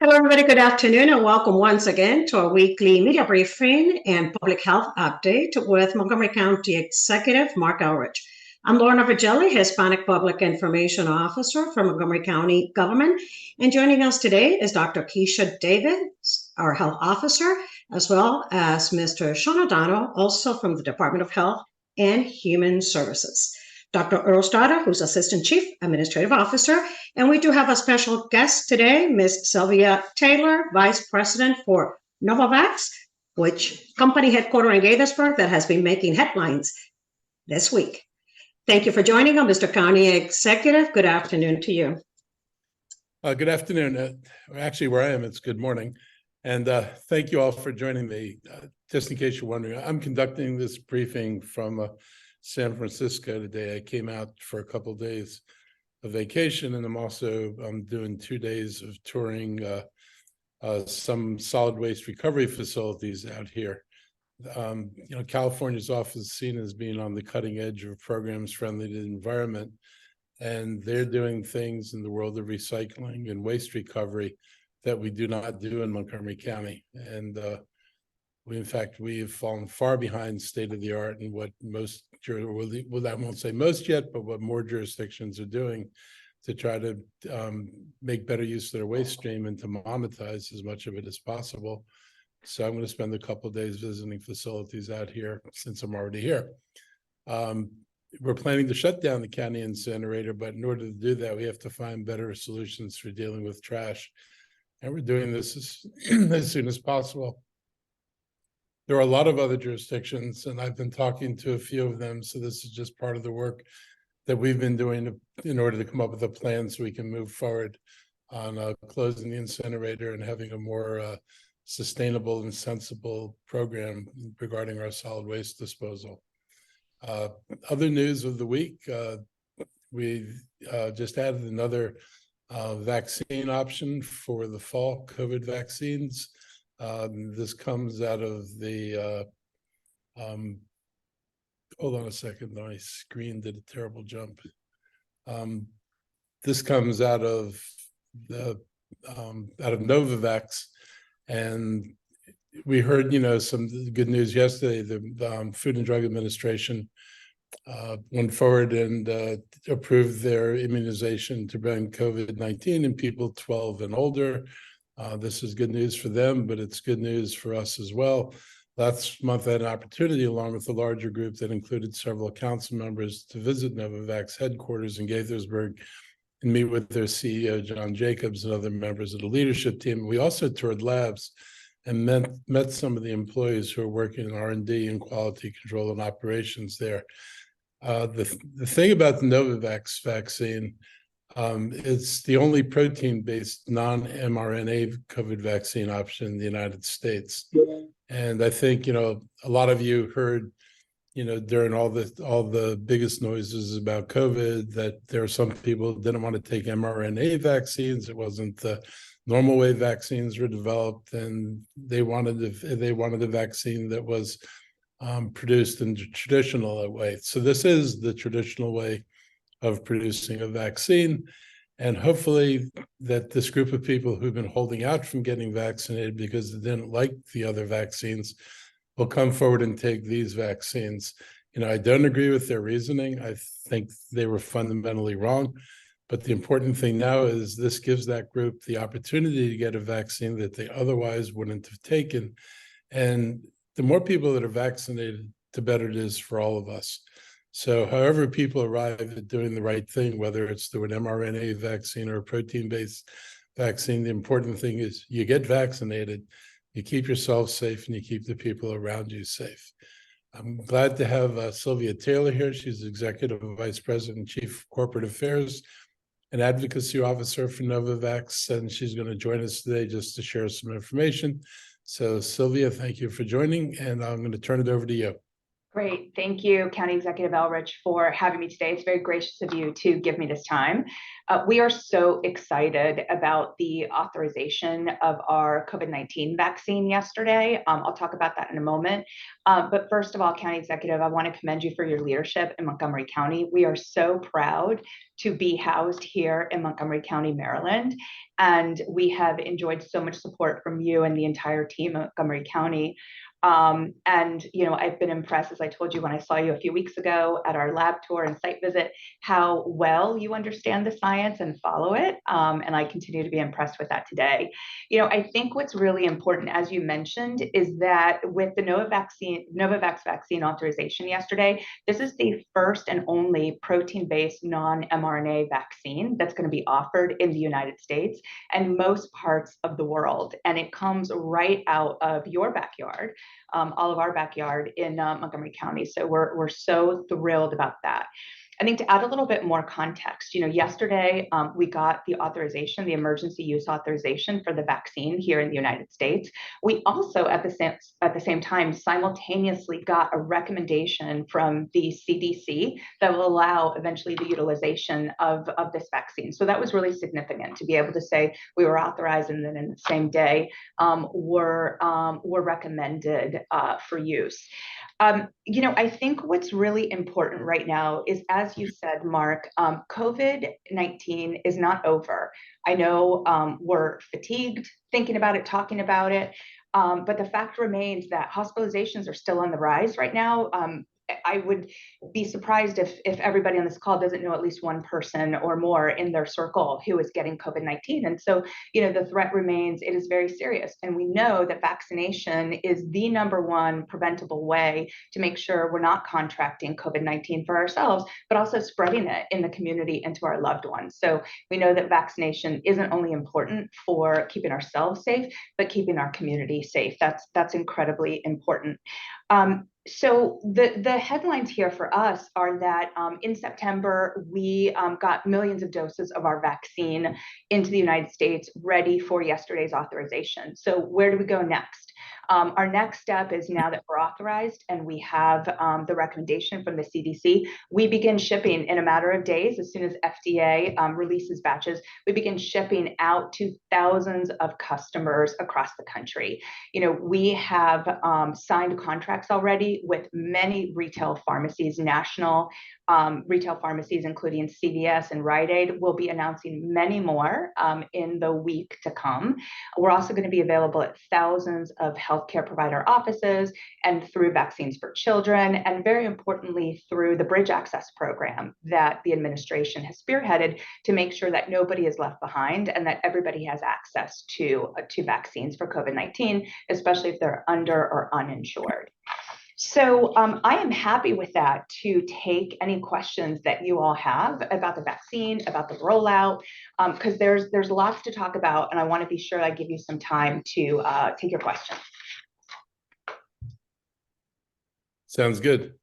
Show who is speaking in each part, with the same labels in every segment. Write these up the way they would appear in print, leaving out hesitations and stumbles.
Speaker 1: Hello, everybody. Good afternoon, and welcome once again to our weekly media briefing and public health update with Montgomery County Executive Marc Elrich. I'm Lorna Vigelli, Hispanic Public Information Officer from Montgomery County Government, and joining us today is Dr. Keisha Davis, our Health Officer, as well as Mr. Sean O'Donnell, also from the Department of Health and Human Services. Dr. Earl Strada, who's Assistant Chief Administrative Officer, and we do have a special guest today, Ms. Sylvia Taylor, Vice President for Novavax, which company headquartered in Gaithersburg that has been making headlines this week. Thank you for joining us, Mr. County Executive. Good afternoon to you.
Speaker 2: Good afternoon. Actually, where I am, it's good morning. And thank you all for joining me. Just in case you're wondering, I'm conducting this briefing from San Francisco today. I came out for a couple of days of vacation, and I'm doing 2 days of touring some solid waste recovery facilities out here. California's often seen as being on the cutting edge of programs friendly to the environment, and they're doing things in the world of recycling and waste recovery that we do not do in Montgomery County. And we've fallen far behind state of the art in what most, I won't say most yet, but what more jurisdictions are doing to try to make better use of their waste stream and to monetize as much of it as possible. So I'm going to spend a couple of days visiting facilities out here since I'm already here. We're planning to shut down the county incinerator, but in order to do that, we have to find better solutions for dealing with trash. And we're doing this as soon as possible. There are a lot of other jurisdictions, and I've been talking to a few of them. So this is just part of the work that we've been doing in order to come up with a plan so we can move forward on closing the incinerator and having a more sustainable and sensible program regarding our solid waste disposal. Other news of the week, we just added another vaccine option for the fall COVID vaccines. This comes out of the, hold on a second, my screen did a terrible jump. This comes out of Novavax, and we heard, some good news yesterday. The Food and Drug Administration went forward and approved their immunization to prevent COVID-19 in people 12 and older. This is good news for them, but it's good news for us as well. Last month, I had an opportunity, along with a larger group that included several council members, to visit Novavax headquarters in Gaithersburg and meet with their CEO, John Jacobs, and other members of the leadership team. We also toured labs and met some of the employees who are working in R&D and quality control and operations there. The thing about the Novavax vaccine, it's the only protein-based non-mRNA COVID vaccine option in the United States. And I think, a lot of you heard, during all the biggest noises about COVID, that there are some people who didn't want to take mRNA vaccines. It wasn't the normal way vaccines were developed, and they wanted a vaccine that was produced in the traditional way. So this is the traditional way of producing a vaccine. And hopefully that this group of people who've been holding out from getting vaccinated because they didn't like the other vaccines will come forward and take these vaccines. I don't agree with their reasoning. I think they were fundamentally wrong. But the important thing now is this gives that group the opportunity to get a vaccine that they otherwise wouldn't have taken. And the more people that are vaccinated, the better it is for all of us. So however people arrive at doing the right thing, whether it's through an mRNA vaccine or a protein-based vaccine, the important thing is you get vaccinated, you keep yourself safe, and you keep the people around you safe. I'm glad to have Sylvia Taylor here. She's Executive Vice President and Chief Corporate Affairs and Advocacy Officer for Novavax, and she's going to join us today just to share some information. So Sylvia, thank you for joining, and I'm going to turn it over to you.
Speaker 3: Great. Thank you, County Executive Elrich, for having me today. It's very gracious of you to give me this time. We are so excited about the authorization of our COVID-19 vaccine yesterday. I'll talk about that in a moment. But first of all, County Executive, I want to commend you for your leadership in Montgomery County. We are so proud to be housed here in Montgomery County, Maryland. And we have enjoyed so much support from you and the entire team of Montgomery County. And, you know, I've been impressed, as I told you when I saw you a few weeks ago at our lab tour and site visit, how well you understand the science and follow it. And I continue to be impressed with that today. You know, I think what's really important, as you mentioned, is that with the Novavax vaccine authorization yesterday, this is the first and only protein-based non-mRNA vaccine that's going to be offered in the United States and most parts of the world. And it comes right out of your backyard. All of our backyard in Montgomery County. So we're so thrilled about that. I think to add a little bit more context, you know, yesterday we got the authorization, the emergency use authorization for the vaccine here in the United States. We also, at the same time, simultaneously got a recommendation from the CDC that will allow eventually the utilization of this vaccine. So that was really significant to be able to say we were authorized and then in the same day were recommended for use. You know, I think what's really important right now is, as you said, Mark, COVID-19 is not over. I know we're fatigued thinking about it, talking about it, but the fact remains that hospitalizations are still on the rise right now. I would be surprised if everybody on this call doesn't know at least one person or more in their circle who is getting COVID-19. And so, you know, the threat remains, it is very serious. And we know that vaccination is the #1 preventable way to make sure we're not contracting COVID-19 for ourselves, but also spreading it in the community and to our loved ones. So we know that vaccination isn't only important for keeping ourselves safe, but keeping our community safe. That's incredibly important. So the headlines here for us are that in September, we got millions of doses of our vaccine into the United States ready for yesterday's authorization. So where do we go next? Our next step is, now that we're authorized and we have the recommendation from the CDC, we begin shipping in a matter of days. As soon as FDA releases batches, we begin shipping out to thousands of customers across the country. You know, we have signed contracts already with many retail pharmacies, national retail pharmacies, including CVS and Rite Aid. We'll be announcing many more in the week to come. We're also going to be available at thousands of healthcare provider offices and through Vaccines for Children, and very importantly, through the Bridge Access Program that the administration has spearheaded to make sure that nobody is left behind and that everybody has access to vaccines for COVID-19, especially if they're under or uninsured. So I am happy with that to take any questions that you all have about the vaccine, about the rollout, because there's lots to talk about, and I want to be sure I give you some time to take your questions.
Speaker 2: Sounds good.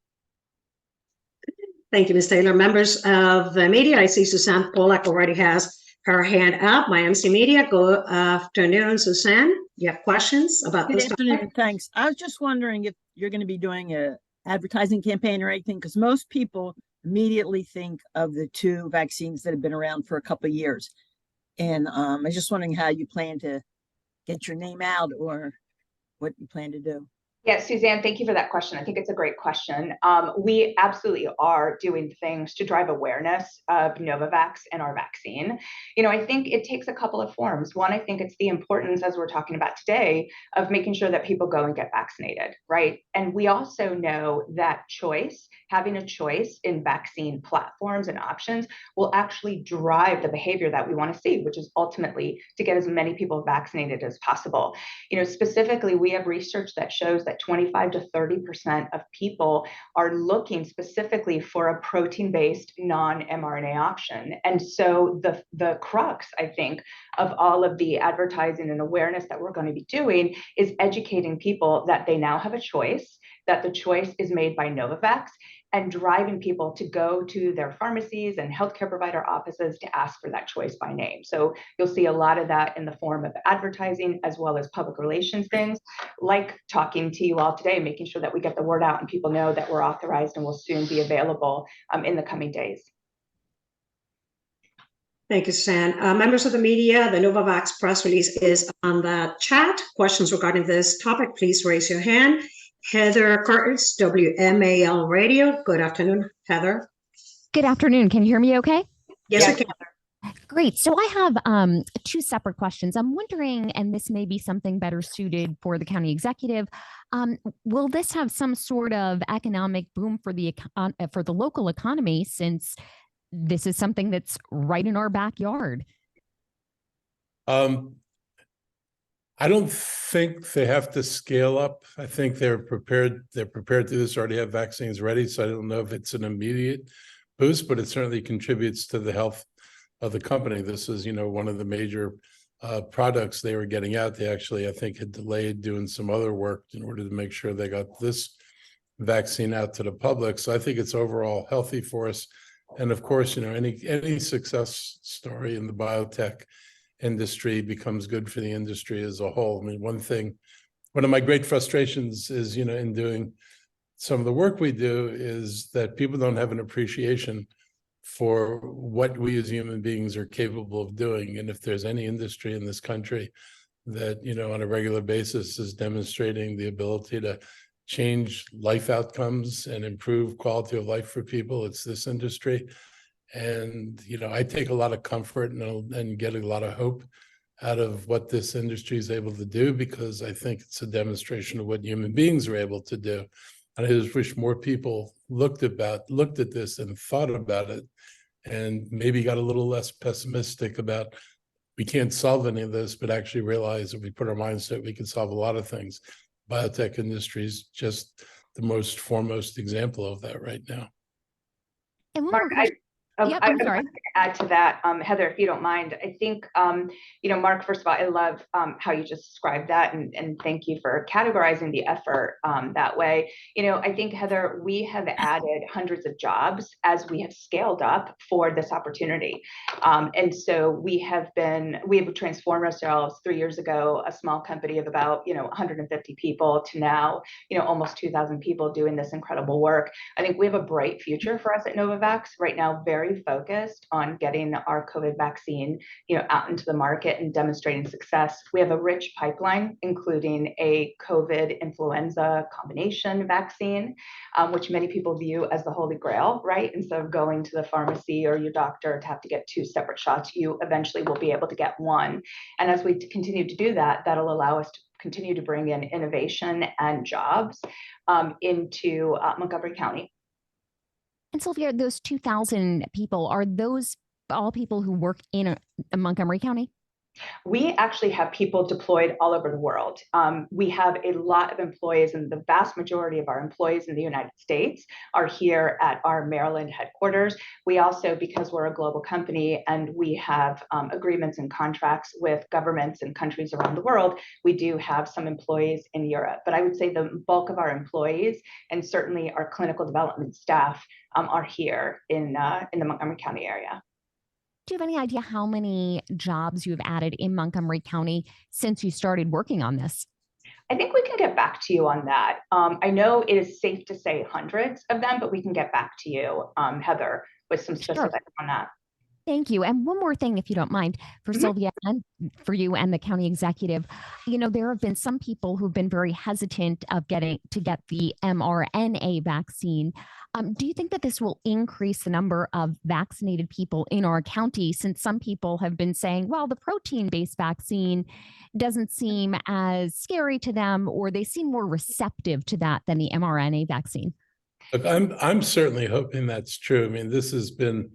Speaker 1: Thank you, Ms. Taylor. Members of the media, I see Suzanne Pollack already has her hand up. My MC Media, good afternoon, Suzanne. You have questions about this topic?
Speaker 4: Good afternoon, thanks. I was just wondering if you're going to be doing a advertising campaign or anything, because most people immediately think of the 2 vaccines that have been around for a couple of years. And I was just wondering how you plan to get your name out or what you plan to do.
Speaker 3: Yeah, Suzanne, thank you for that question. I think it's a great question. We absolutely are doing things to drive awareness of Novavax and our vaccine. You know, I think it takes a couple of forms. One, I think it's the importance, as we're talking about today, of making sure that people go and get vaccinated, right? And we also know that choice, having a choice in vaccine platforms and options, will actually drive the behavior that we want to see, which is ultimately to get as many people vaccinated as possible. You know, specifically, we have research that shows that 25 to 30% of people are looking specifically for a protein-based non-mRNA option. And so the crux, I think, of all of the advertising and awareness that we're going to be doing is educating people that they now have a choice, that the choice is made by Novavax, and driving people to go to their pharmacies and healthcare provider offices to ask for that choice by name. So you'll see a lot of that in the form of advertising as well as public relations things, like talking to you all today, making sure that we get the word out and people know that we're authorized and will soon be available in the coming days.
Speaker 1: Thank you, Stan. Members of the media, the Novavax press release is on the chat. Questions regarding this topic, please raise your hand. Heather Curtis, WMAL Radio. Good afternoon, Heather.
Speaker 5: Good afternoon. Can you hear me okay?
Speaker 1: Yes, I can.
Speaker 5: Great. So I have two separate questions. I'm wondering, and this may be something better suited for the county executive, will this have some sort of economic boom for the local economy, since this is something that's right in our backyard?
Speaker 2: I don't think they have to scale up. I think they're prepared. They're prepared to do this, already have vaccines ready. So I don't know if it's an immediate boost, but it certainly contributes to the health of the company. This is, one of the major products they were getting out. They actually, I think, had delayed doing some other work in order to make sure they got this vaccine out to the public. So I think it's overall healthy for us. And of course, any success story in the biotech industry becomes good for the industry as a whole. I mean, one of my great frustrations is, in doing some of the work we do, is that people don't have an appreciation for what we as human beings are capable of doing. And if there's any industry in this country that, on a regular basis is demonstrating the ability to change life outcomes and improve quality of life for people, it's this industry. And, I take a lot of comfort and get a lot of hope out of what this industry is able to do, because I think it's a demonstration of what human beings are able to do. And I just wish more people looked at this and thought about it, and maybe got a little less pessimistic about we can't solve any of this, but actually realize if we put our minds to it, we can solve a lot of things. Biotech industry is just the most foremost example of that right now.
Speaker 5: And
Speaker 3: Marc,
Speaker 5: Yep, I'm sorry.
Speaker 3: To add to that, Heather, if you don't mind, I think, Marc, first of all, I love how you just described that, and thank you for categorizing the effort that way. I think, Heather, we have added hundreds of jobs as we have scaled up for this opportunity. And so we have transformed ourselves 3 years ago, a small company of about, 150 people to now, almost 2,000 people doing this incredible work. I think we have a bright future for us at Novavax right now, very focused on getting our COVID vaccine, out into the market and demonstrating success. We have a rich pipeline, including a COVID influenza combination vaccine, which many people view as the holy grail, right? Instead of going to the pharmacy or your doctor to have to get 2 separate shots, you eventually will be able to get one. And as we continue to do that, that'll allow us to continue to bring in innovation and jobs into Montgomery County.
Speaker 5: And Sylvia, those 2,000 people, are those all people who work in Montgomery County?
Speaker 3: We actually have people deployed all over the world. We have a lot of employees, and the vast majority of our employees in the United States are here at our Maryland headquarters. We also, because we're a global company and we have agreements and contracts with governments and countries around the world, we do have some employees in Europe. But I would say the bulk of our employees, and certainly our clinical development staff, are here in the Montgomery County area.
Speaker 5: Do you have any idea how many jobs you have added in Montgomery County since you started working on this?
Speaker 3: I think we can get back to you on that. I know it is safe to say hundreds of them, but we can get back to you, Heather, with some specifics on that.
Speaker 5: Thank you. And one more thing, if you don't mind, for Sylvia and for you and the county executive, there have been some people who've been very hesitant of getting the mRNA vaccine. Do you think that this will increase the number of vaccinated people in our county, since some people have been saying, well, the protein-based vaccine doesn't seem as scary to them, or they seem more receptive to that than the mRNA vaccine?
Speaker 2: Look, I'm certainly hoping that's true. I mean, this has been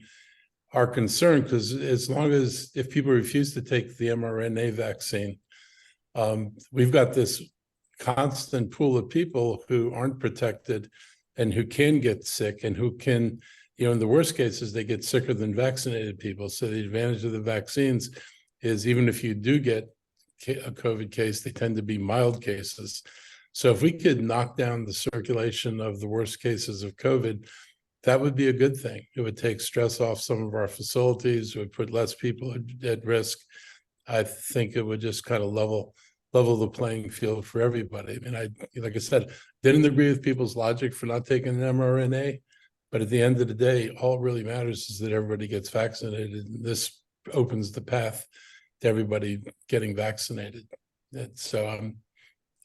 Speaker 2: our concern, because if people refuse to take the mRNA vaccine, we've got this constant pool of people who aren't protected and who can get sick, and who can, in the worst cases, they get sicker than vaccinated people. So the advantage of the vaccines is even if you do get a COVID case, they tend to be mild cases. So if we could knock down the circulation of the worst cases of COVID, that would be a good thing. It would take stress off some of our facilities. It would put less people at risk. I think it would just kind of level the playing field for everybody. I mean, like I said, didn't agree with people's logic for not taking an mRNA, but at the end of the day, all it really matters is that everybody gets vaccinated. And this opens the path to everybody getting vaccinated. And so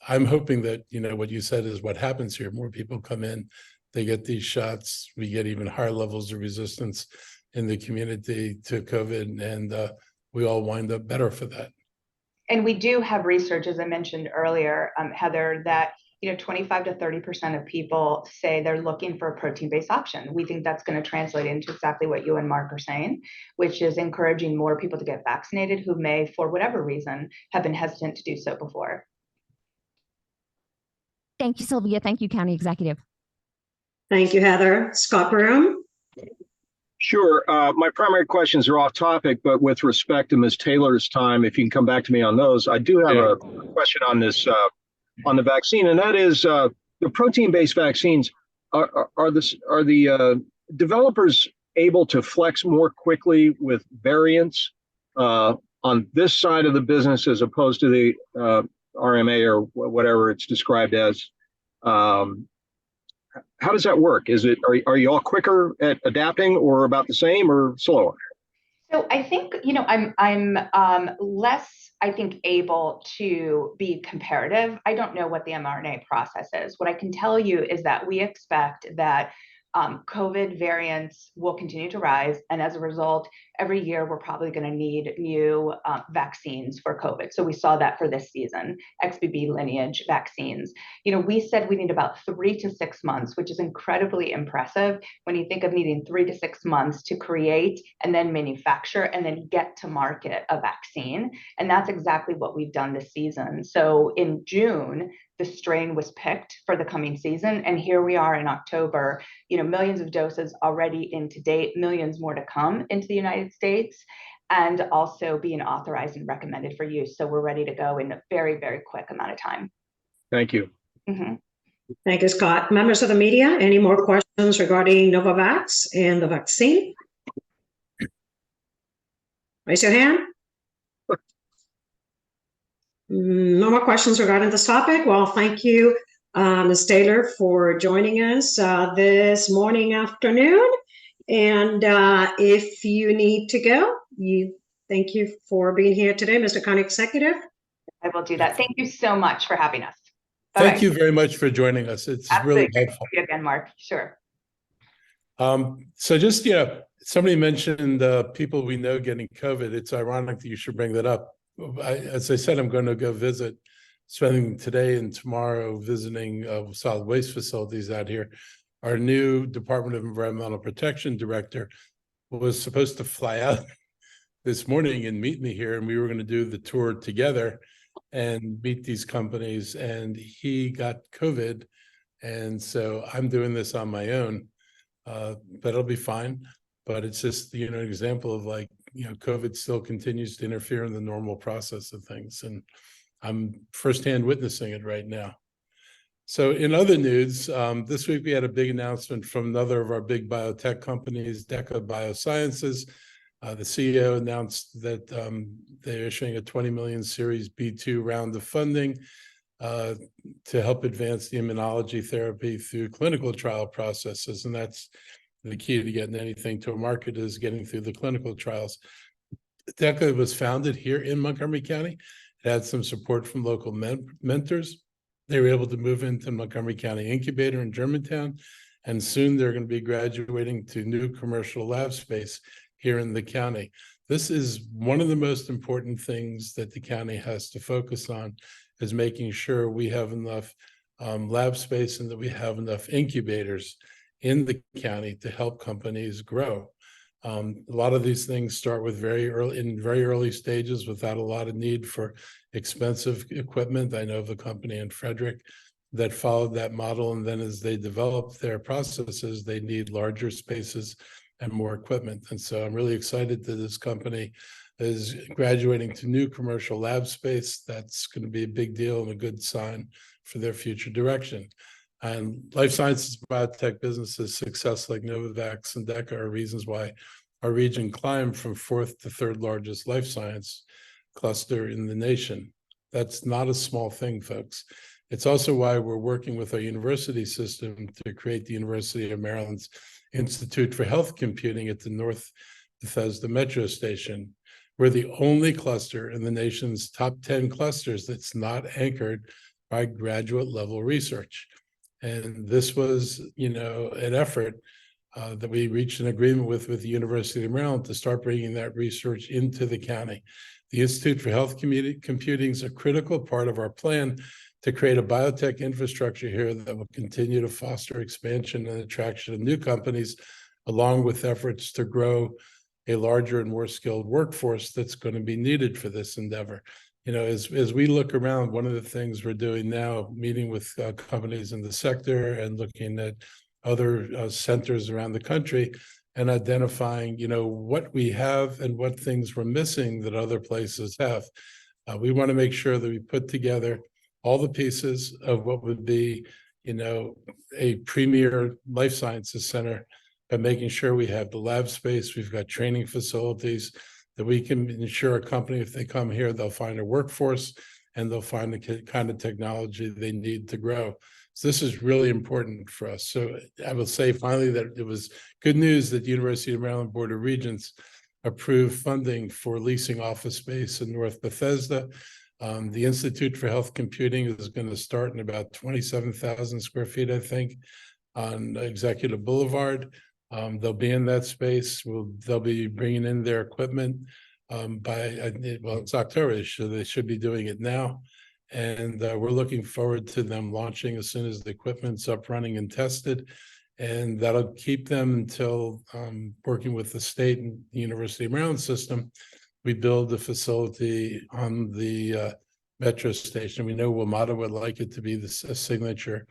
Speaker 2: I'm hoping that, you know, what you said is what happens here. More people come in, they get these shots, we get even higher levels of resistance in the community to COVID, and we all wind up better for that.
Speaker 3: And we do have research, as I mentioned earlier, Heather, that 25 to 30% of people say they're looking for a protein-based option. We think that's going to translate into exactly what you and Mark are saying, which is encouraging more people to get vaccinated who may, for whatever reason, have been hesitant to do so before.
Speaker 5: Thank you, Sylvia. Thank you, County Executive.
Speaker 1: Thank you, Heather. Scott Broom.
Speaker 6: Sure. My primary questions are off topic, but with respect to Ms. Taylor's time, if you can come back to me on those, I do have a question on this, on the vaccine, and that is the protein-based vaccines. Are the developers able to flex more quickly with variants on this side of the business as opposed to the RMA or whatever it's described as? How does that work? Are you all quicker at adapting, or about the same, or slower?
Speaker 3: So I think, I'm less, I think, able to be comparative. I don't know what the mRNA process is. What I can tell you is that we expect that COVID variants will continue to rise. And as a result, every year we're probably going to need new vaccines for COVID. So we saw that for this season, XBB lineage vaccines. We said we need about 3 to 6 months, which is incredibly impressive when you think of needing 3 to 6 months to create and then manufacture and then get to market a vaccine. And that's exactly what we've done this season. So in June, the strain was picked for the coming season. And here we are in October, millions of doses already in to date, millions more to come into the United States, and also being authorized and recommended for use. So we're ready to go in a very, very quick amount of time.
Speaker 6: Thank you.
Speaker 3: Mm-hmm.
Speaker 1: Thank you, Scott. Members of the media, any more questions regarding Novavax and the vaccine? Raise your hand. No more questions regarding this topic. Well, thank you, Ms. Taylor, for joining us this morning, afternoon. And if you need to go, thank you for being here today, Mr. County Executive.
Speaker 3: I will do that. Thank you so much for having us.
Speaker 2: Bye-bye. Thank you very much for joining us. It's really helpful.
Speaker 3: Again, Mark. Sure.
Speaker 2: So just, somebody mentioned people we know getting COVID. It's ironic that you should bring that up. As I said, I'm going to go spending today and tomorrow visiting solid waste facilities out here. Our new Department of Environmental Protection director was supposed to fly out this morning and meet me here, and we were going to do the tour together and meet these companies, and he got COVID, and so I'm doing this on my own, but it'll be fine. But it's just, an example of COVID still continues to interfere in the normal process of things, and I'm firsthand witnessing it right now. So in other news, this week we had a big announcement from another of our big biotech companies, Deca Biosciences. The CEO announced that they're issuing a 20 million Series B2 round of funding to help advance the immunology therapy through clinical trial processes, and that's the key to getting anything to a market, is getting through the clinical trials. Deca was founded here in Montgomery County. It had some support from local mentors. They were able to move into Montgomery County Incubator in Germantown, and soon they're going to be graduating to new commercial lab space here in the county. This is one of the most important things that the county has to focus on, is making sure we have enough lab space and that we have enough incubators in the county to help companies grow. A lot of these things start with very early stages without a lot of need for expensive equipment. I know of a company in Frederick that followed that model, and then as they develop their processes, they need larger spaces and more equipment. And so I'm really excited that this company is graduating to new commercial lab space. That's going to be a big deal and a good sign for their future direction. And life sciences biotech businesses' success like Novavax and DECA are reasons why our region climbed from 4th to 3rd largest life science cluster in the nation. That's not a small thing, folks. It's also why we're working with our university system to create the University of Maryland's Institute for Health Computing at the North Bethesda Metro Station. We're the only cluster in the nation's top 10 clusters that's not anchored by graduate level research. And this was, an effort that we reached an agreement with the University of Maryland to start bringing that research into the county. The Institute for Health Computing is a critical part of our plan to create a biotech infrastructure here that will continue to foster expansion and attraction of new companies, along with efforts to grow a larger and more skilled workforce that's going to be needed for this endeavor. As we look around, one of the things we're doing now, meeting with companies in the sector and looking at other centers around the country and identifying, what we have and what things we're missing that other places have. We want to make sure that we put together all the pieces of what would be, a premier life sciences center, by making sure we have the lab space, we've got training facilities, that we can ensure a company, if they come here, they'll find a workforce and they'll find the kind of technology they need to grow. So this is really important for us. So I will say finally that it was good news that the University of Maryland Board of Regents approved funding for leasing office space in North Bethesda. The Institute for Health Computing is going to start in about 27,000 square feet, I think, on Executive Boulevard. They'll be in that space. They'll be bringing in their equipment it's October, so they should be doing it now. And we're looking forward to them launching as soon as the equipment's up, running, and tested. And that'll keep them until working with the state and the University of Maryland system. We build a facility on the metro station. We know WMATA would like it to be a signature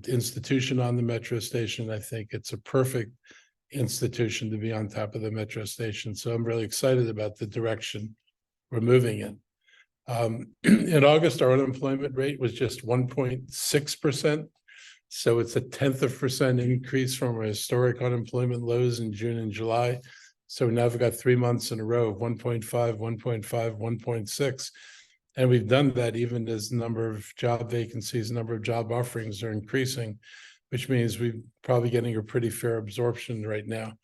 Speaker 2: institution on the metro station. I think it's a perfect institution to be on top of the metro station. So I'm really excited about the direction we're moving in. In August, our unemployment rate was just 1.6%. So it's a 0.1% increase from our historic unemployment lows in June and July. So now we've got 3 months in a row of 1.5, 1.5, 1.6. And we've done that even as the number of job vacancies, number of job offerings are increasing, which means we're probably getting a pretty fair absorption right now.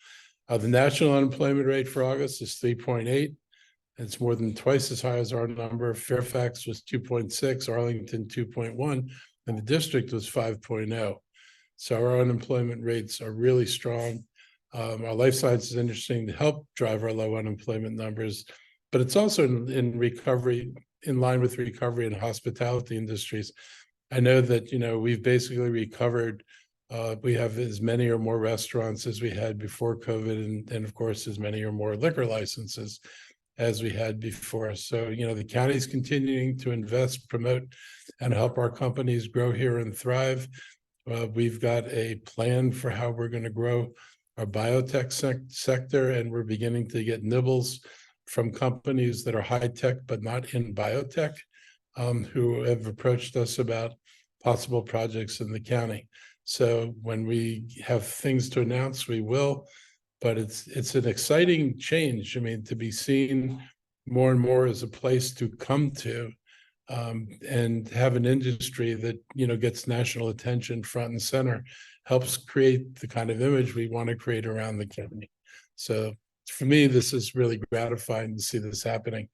Speaker 2: The national unemployment rate for August is 3.8. It's more than twice as high as our number. Fairfax was 2.6, Arlington 2.1, and the district was 5.0. So our unemployment rates are really strong. Our life science is interesting to help drive our low unemployment numbers, but it's also in recovery, in line with recovery in hospitality industries. I know that, we've basically recovered. We have as many or more restaurants as we had before COVID, and of course, as many or more liquor licenses as we had before. So, the county's continuing to invest, promote, and help our companies grow here and thrive. We've got a plan for how we're going to grow our biotech sector, and we're beginning to get nibbles from companies that are high tech but not in biotech, who have approached us about possible projects in the county. So when we have things to announce, we will. But it's an exciting change. I mean, to be seen more and more as a place to come to, and have an industry that gets national attention front and center, helps create the kind of image we want to create around the county. So for me, this is really gratifying to see this happening.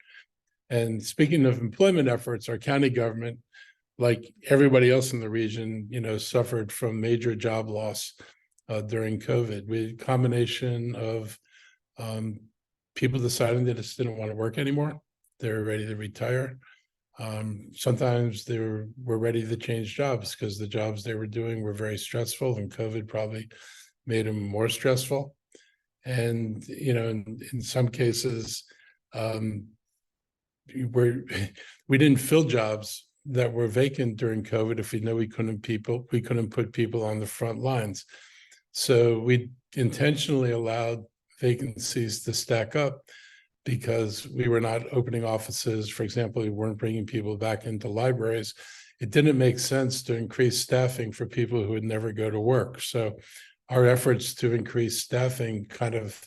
Speaker 2: And speaking of employment efforts, our county government, like everybody else in the region, suffered from major job loss during COVID. We had a combination of people deciding they just didn't want to work anymore. They were ready to retire. Sometimes they were ready to change jobs because the jobs they were doing were very stressful, and COVID probably made them more stressful. And, in some cases, we didn't fill jobs that were vacant during COVID if we know we couldn't put people on the front lines. So we intentionally allowed vacancies to stack up because we were not opening offices. For example, we weren't bringing people back into libraries. It didn't make sense to increase staffing for people who would never go to work. So our efforts to increase staffing kind of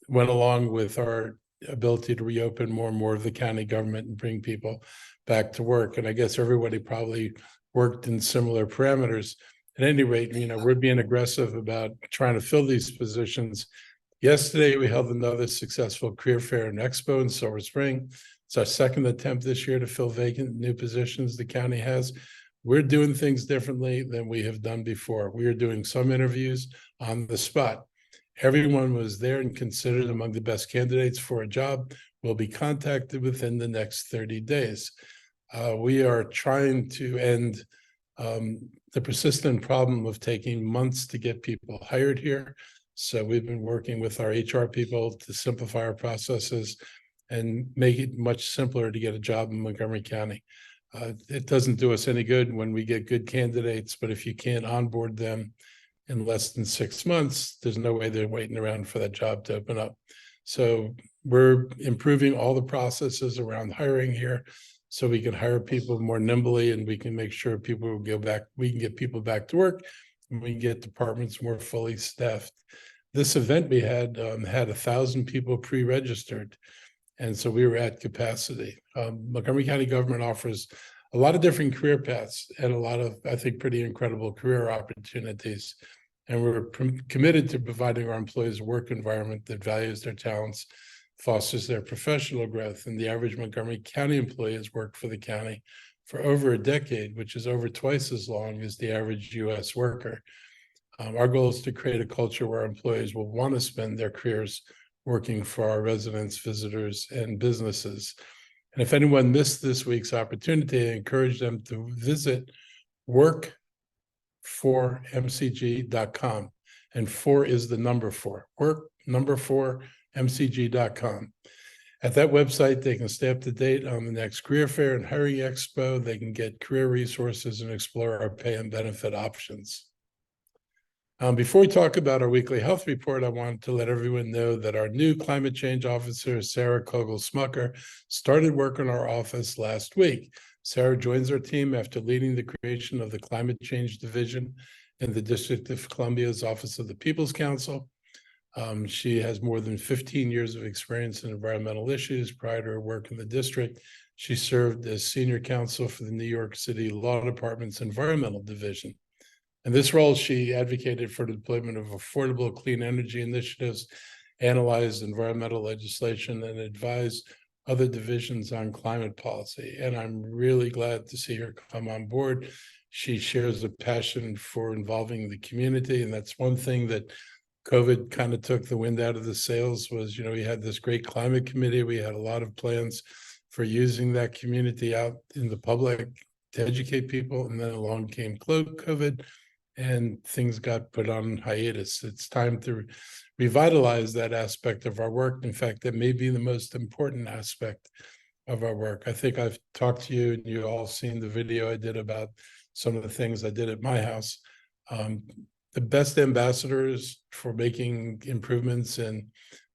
Speaker 2: went along with our ability to reopen more and more of the county government and bring people back to work. And I guess everybody probably worked in similar parameters. At any rate, we're being aggressive about trying to fill these positions. Yesterday, we held another successful career fair and expo in Silver Spring. It's our second attempt this year to fill vacant new positions the county has. We're doing things differently than we have done before. We are doing some interviews on the spot. Everyone was there and considered among the best candidates for a job will be contacted within the next 30 days. We are trying to end the persistent problem of taking months to get people hired here. So we've been working with our HR people to simplify our processes and make it much simpler to get a job in Montgomery County. It doesn't do us any good when we get good candidates, but if you can't onboard them in less than 6 months, there's no way they're waiting around for that job to open up. So we're improving all the processes around hiring here so we can hire people more nimbly and we can make sure people will go back, we can get people back to work and we can get departments more fully staffed. This event we had 1,000 people pre-registered. And so we were at capacity. Montgomery County government offers a lot of different career paths and a lot of, I think, pretty incredible career opportunities. And we're committed to providing our employees a work environment that values their talents, fosters their professional growth. And the average Montgomery County employee has worked for the county for over a decade, which is over twice as long as the average U.S. worker. Our goal is to create a culture where employees will want to spend their careers working for our residents, visitors, and businesses. And if anyone missed this week's opportunity, I encourage them to visit work4mcg.com. And 4 is the number 4, work4mcg.com. At that website, they can stay up to date on the next career fair and hiring expo. They can get career resources and explore our pay and benefit options. Before we talk about our weekly health report, I want to let everyone know that our new climate change officer, Sarah Kogel-Smucker, started work in our office last week. Sarah joins our team after leading the creation of the Climate Change Division in the District of Columbia's Office of the People's Council. She has more than 15 years of experience in environmental issues. Prior to her work in the district, she served as senior counsel for the New York City Law Department's Environmental Division. In this role, she advocated for the deployment of affordable clean energy initiatives, analyzed environmental legislation, and advised other divisions on climate policy. And I'm really glad to see her come on board. She shares a passion for involving the community, and that's one thing that COVID kind of took the wind out of the sails was, we had this great climate committee. We had a lot of plans for using that community out in the public to educate people. And then along came COVID and things got put on hiatus. It's time to revitalize that aspect of our work. In fact, that may be the most important aspect of our work. I think I've talked to you and you all seen the video I did about some of the things I did at my house. The best ambassadors for making improvements in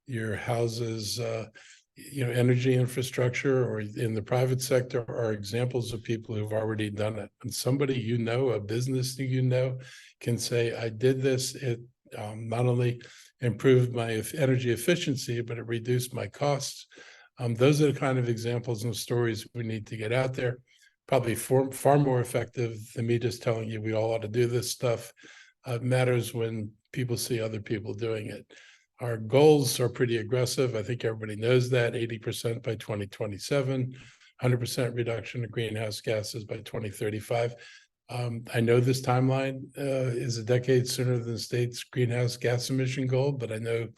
Speaker 2: your house's energy infrastructure or in the private sector are examples of people who've already done it. And somebody a business that can say, I did this, it not only improved my energy efficiency, but it reduced my costs. Those are the kind of examples and stories we need to get out there. Probably far more effective than me just telling you we all ought to do this stuff. Matters when people see other people doing it. Our goals are pretty aggressive. I think everybody knows that 80% by 2027, 100% reduction of greenhouse gases by 2035. I know this timeline is a decade sooner than the state's greenhouse gas emission goal, but I know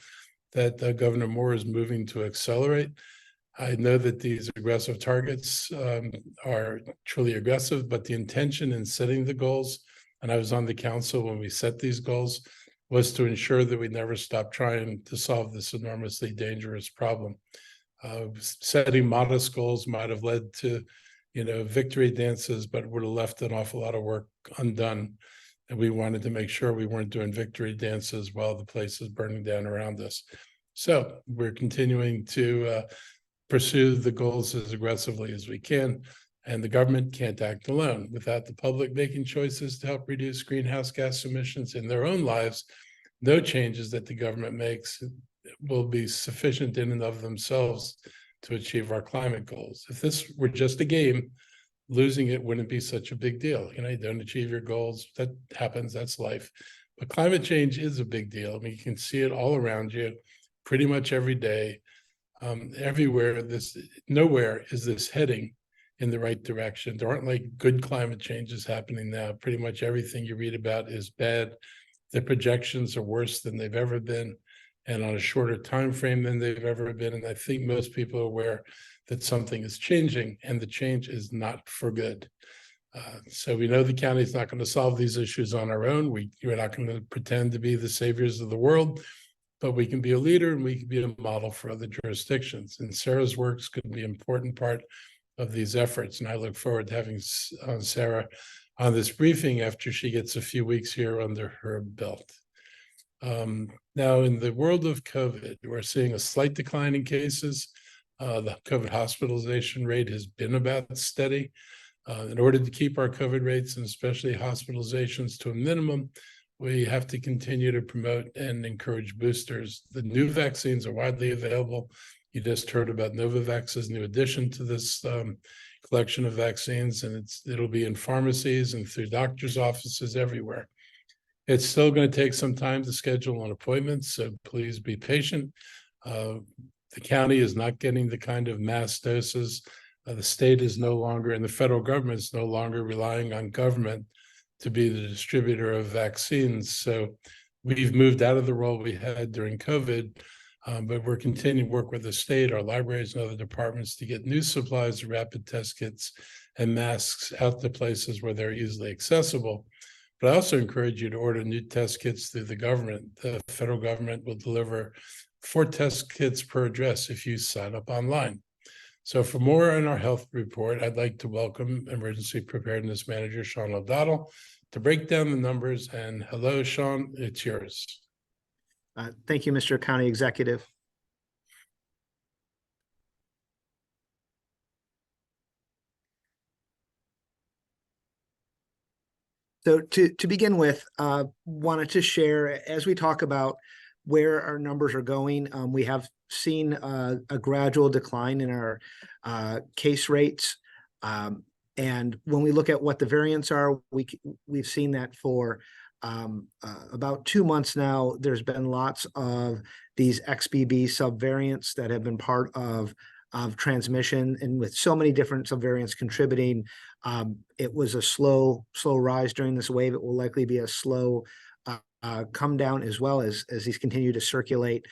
Speaker 2: that Governor Moore is moving to accelerate. I know that these aggressive targets are truly aggressive, but the intention in setting the goals, and I was on the council when we set these goals, was to ensure that we never stop trying to solve this enormously dangerous problem. Setting modest goals might have led to, victory dances, but would have left an awful lot of work undone. And we wanted to make sure we weren't doing victory dances while the place is burning down around us. So we're continuing to pursue the goals as aggressively as we can. And the government can't act alone. Without the public making choices to help reduce greenhouse gas emissions in their own lives, no changes that the government makes will be sufficient in and of themselves to achieve our climate goals. If this were just a game, losing it wouldn't be such a big deal. You know, you don't achieve your goals, that happens, that's life. But climate change is a big deal. I mean, you can see it all around you pretty much every day. Everywhere, nowhere is this heading in the right direction. There aren't like good climate changes happening now. Pretty much everything you read about is bad. The projections are worse than they've ever been, and on a shorter time frame than they've ever been. And I think most people are aware that something is changing, and the change is not for good. So we know the county is not going to solve these issues on our own. We're not going to pretend to be the saviors of the world, but we can be a leader and we can be a model for other jurisdictions. And Sarah's work is going to be an important part of these efforts. And I look forward to having Sarah on this briefing after she gets a few weeks here under her belt. Now, in the world of COVID, we're seeing a slight decline in cases. The COVID hospitalization rate has been about steady. In order to keep our COVID rates and especially hospitalizations to a minimum, we have to continue to promote and encourage boosters. The new vaccines are widely available. You just heard about Novavax's new addition to this collection of vaccines, and it'll be in pharmacies and through doctors' offices everywhere. It's still going to take some time to schedule an appointment, so please be patient. The county is not getting the kind of mass doses. The state is no longer, and the federal government is no longer relying on government to be the distributor of vaccines. So we've moved out of the role we had during COVID, but we're continuing to work with the state, our libraries, and other departments to get new supplies of rapid test kits and masks out to places where they're easily accessible. But I also encourage you to order new test kits through the government. The federal government will deliver 4 test kits per address if you sign up online. So for more on our health report, I'd like to welcome Emergency Preparedness Manager Sean O'Donnell to break down the numbers. And hello, Sean, it's yours.
Speaker 7: Thank you, Mr. County Executive. So to begin with, wanted to share, as we talk about where our numbers are going, we have seen a gradual decline in our case rates. And when we look at what the variants are, we've seen that for about 2 months now. There's been lots of these XBB subvariants that have been part of transmission, and with so many different subvariants contributing, it was a slow rise during this wave. It will likely be a slow come down as well as these continue to circulate.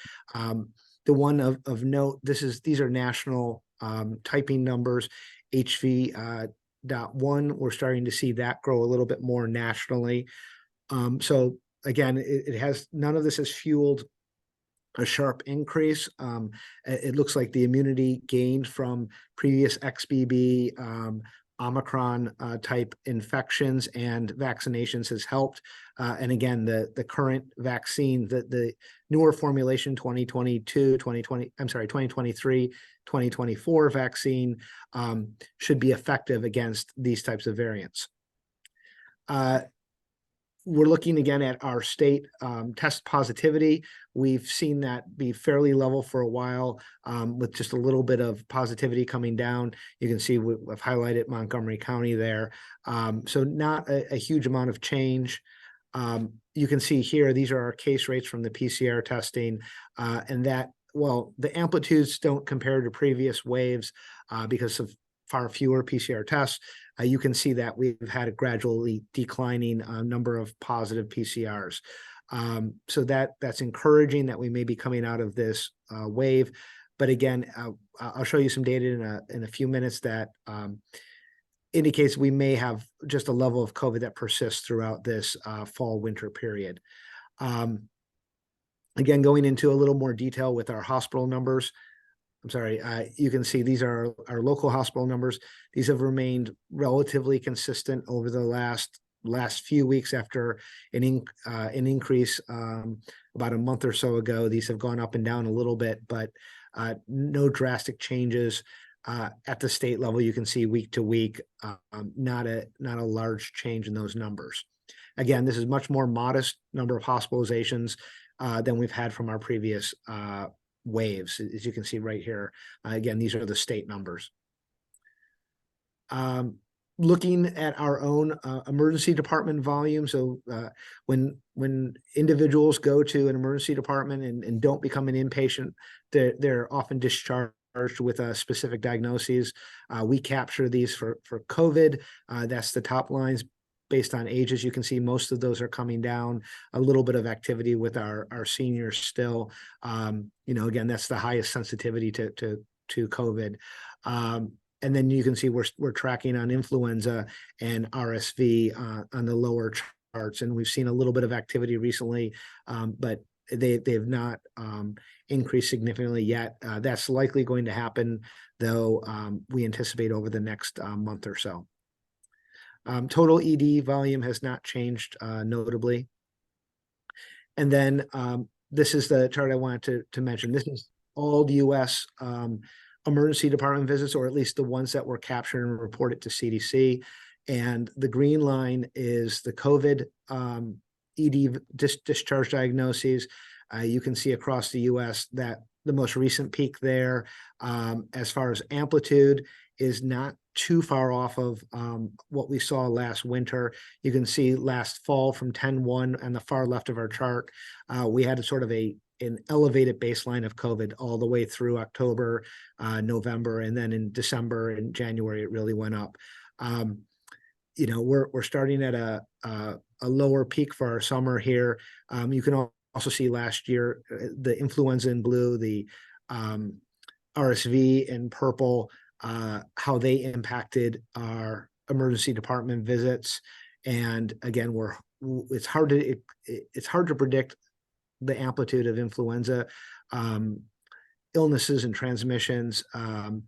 Speaker 7: The one of note, these are national typing numbers. HV.1, we're starting to see that grow a little bit more nationally. So again, it has, none of this has fueled a sharp increase. It looks like the immunity gained from previous XBB, Omicron type infections and vaccinations has helped. And again, the current vaccine, the newer formulation 2023, 2024 vaccine should be effective against these types of variants. We're looking again at our state test positivity. We've seen that be fairly level for a while, with just a little bit of positivity coming down. You can see I've highlighted Montgomery County there. So not a huge amount of change. You can see here, these are our case rates from the PCR testing, and that, well, the amplitudes don't compare to previous waves because of far fewer PCR tests. You can see that we've had a gradually declining number of positive PCRs. So that's encouraging that we may be coming out of this wave. But again, I'll show you some data in a few minutes that indicates we may have just a level of COVID that persists throughout this fall-winter period. Again, going into a little more detail with our hospital numbers. I'm sorry, you can see these are our local hospital numbers. These have remained relatively consistent over the last last few weeks after an increase about a month or so ago. These have gone up and down a little bit, but no drastic changes at the state level. You can see week to week, not a large change in those numbers. Again, this is much more modest number of hospitalizations than we've had from our previous waves, as you can see right here. Again, these are the state numbers. Looking at our own emergency department volume. So when individuals go to an emergency department and don't become an inpatient, they're often discharged with a specific diagnoses. We capture these for COVID. That's the top lines based on ages. You can see most of those are coming down. A little bit of activity with our seniors still. Again, that's the highest sensitivity to COVID. And then you can see we're tracking on influenza and RSV on the lower charts, and we've seen a little bit of activity recently, but they've not increased significantly yet. That's likely going to happen, though. We anticipate over the next month or so. Total ED volume has not changed notably. And then this is the chart I wanted to mention. This is all the U.S. Emergency department visits, or at least the ones that were captured and reported to CDC. And the green line is the COVID ED discharge diagnoses. You can see across the U.S. that the most recent peak there, as far as amplitude, is not too far off of what we saw last winter. You can see last fall from 10-1 on the far left of our chart, we had a sort of an elevated baseline of COVID all the way through October, November, and then in December and January, it really went up. We're starting at a lower peak for our summer here. You can also see last year, the influenza in blue, the RSV in purple, how they impacted our emergency department visits. And again, it's hard to predict the amplitude of influenza illnesses and transmissions. And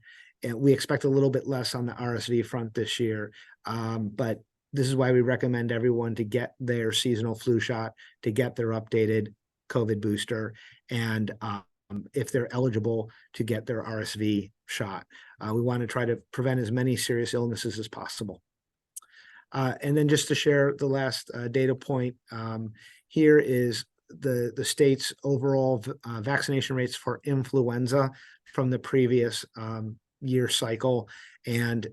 Speaker 7: we expect a little bit less on the RSV front this year. But this is why we recommend everyone to get their seasonal flu shot, to get their updated COVID booster, and if they're eligible, to get their RSV shot. We want to try to prevent as many serious illnesses as possible. And then just to share the last data point, here is the state's overall vaccination rates for influenza from the previous year cycle. And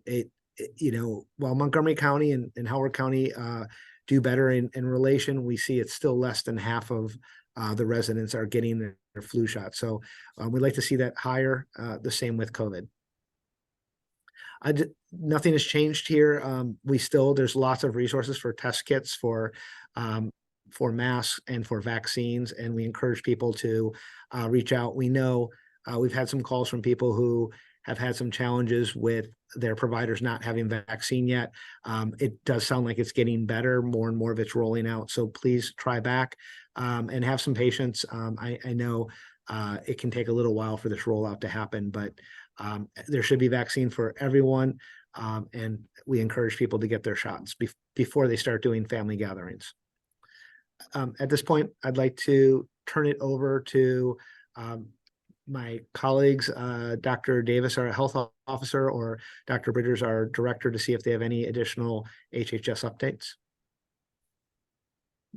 Speaker 7: while Montgomery County and Howard County do better in relation, we see it's still less than half of the residents are getting their flu shot. So we'd like to see that higher, the same with COVID. Nothing has changed here. There's lots of resources for test kits, for masks and for vaccines, and we encourage people to reach out. We know we've had some calls from people who have had some challenges with their providers not having vaccine yet. It does sound like it's getting better. More and more of it's rolling out. So please try back and have some patience. I know it can take a little while for this rollout to happen, but there should be vaccine for everyone. And we encourage people to get their shots before they start doing family gatherings. At this point, I'd like to turn it over to my colleagues, Dr. Davis, our health officer, or Dr. Bridgers, our director, to see if they have any additional HHS updates.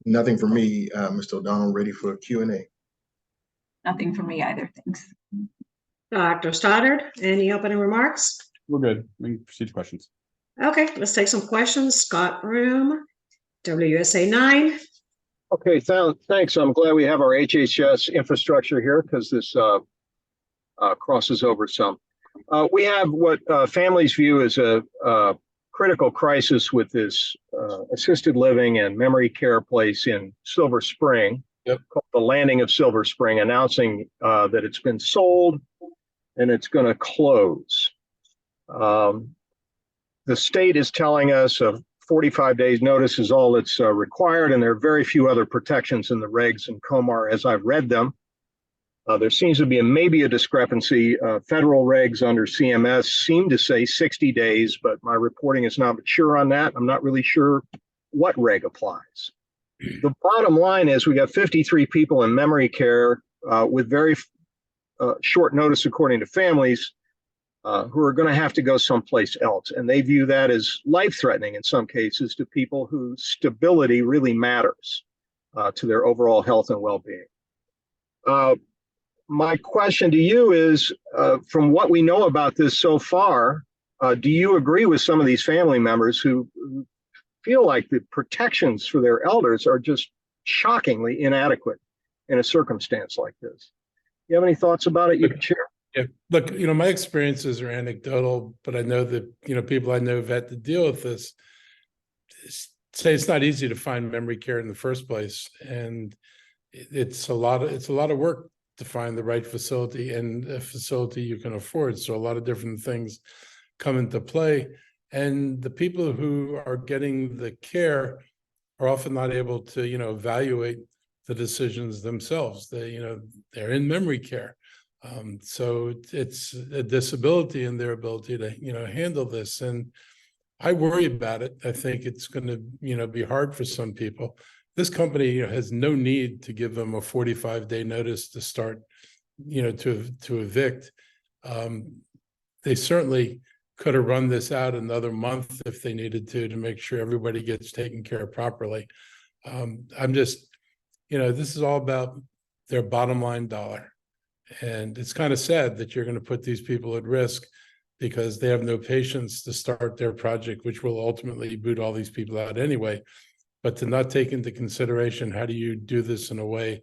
Speaker 8: Nothing for me, Mr. O'Donnell. Ready for Q&A.
Speaker 9: Nothing for me either, thanks.
Speaker 1: Dr. Stoddard, any opening remarks?
Speaker 10: We're good. We can proceed to questions.
Speaker 1: Okay, let's take some questions. Scott Room, WSA 9.
Speaker 6: Okay, thanks. I'm glad we have our HHS infrastructure here, because this crosses over some. We have what families view as a critical crisis with this assisted living and memory care place in Silver Spring, called the Landing of Silver Spring, announcing that it's been sold and it's going to close. The state is telling us 45 days notice is all that's required, and there are very few other protections in the regs and COMAR as I've read them. There seems to be maybe a discrepancy. Federal regs under CMS seem to say 60 days, but my reporting is not mature on that. I'm not really sure what reg applies. The bottom line is we got 53 people in memory care with very short notice, according to families, who are going to have to go someplace else. And they view that as life-threatening in some cases to people whose stability really matters to their overall health and well-being. My question to you is, from what we know about this so far, do you agree with some of these family members who feel like the protections for their elders are just shockingly inadequate in a circumstance like this? You have any thoughts about it? You can share.
Speaker 2: Yeah, look, my experiences are anecdotal, but I know that, people I know who've had to deal with this say it's not easy to find memory care in the first place. And it's a lot of work to find the right facility and a facility you can afford. So a lot of different things come into play. And the people who are getting the care are often not able to, evaluate the decisions themselves. They're in memory care. So it's a disability in their ability to, handle this. And I worry about it. I think it's going to, be hard for some people. This company, has no need to give them a 45-day notice to start, to evict. They certainly could have run this out another month if they needed to make sure everybody gets taken care of properly. I'm just, this is all about their bottom line dollar. And it's kind of sad that you're going to put these people at risk because they have no patience to start their project, which will ultimately boot all these people out anyway. But to not take into consideration how do you do this in a way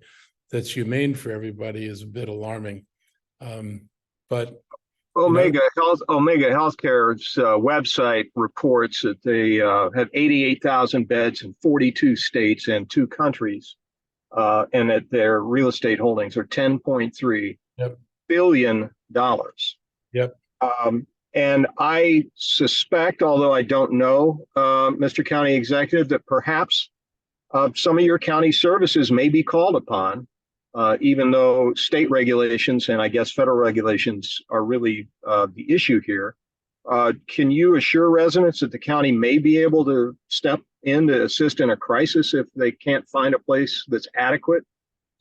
Speaker 2: that's humane for everybody is a bit alarming. But
Speaker 6: Omega Healthcare's website reports that they have 88,000 beds in 42 states and 2 countries, and that their real estate holdings are $10.3 billion.
Speaker 2: Yep.
Speaker 6: And I suspect, although I don't know, Mr. County Executive, that perhaps some of your county services may be called upon, even though state regulations and I guess federal regulations are really the issue here. Can you assure residents that the county may be able to step in to assist in a crisis if they can't find a place that's adequate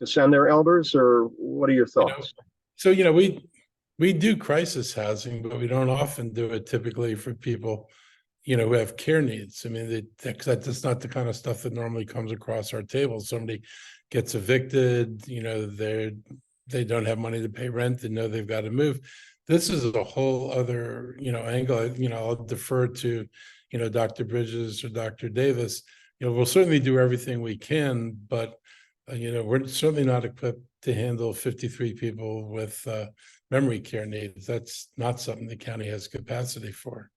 Speaker 6: to send their elders, or what are your thoughts?
Speaker 2: So, we do crisis housing, but we don't often do it typically for people, who have care needs. I mean, that's not the kind of stuff that normally comes across our table. Somebody gets evicted, they don't have money to pay rent, they know they've got to move. This is a whole other, angle. I'll defer to, Dr. Bridges or Dr. Davis. We'll certainly do everything we can, but we're certainly not equipped to handle 53 people with memory care needs. That's not something the county has capacity for.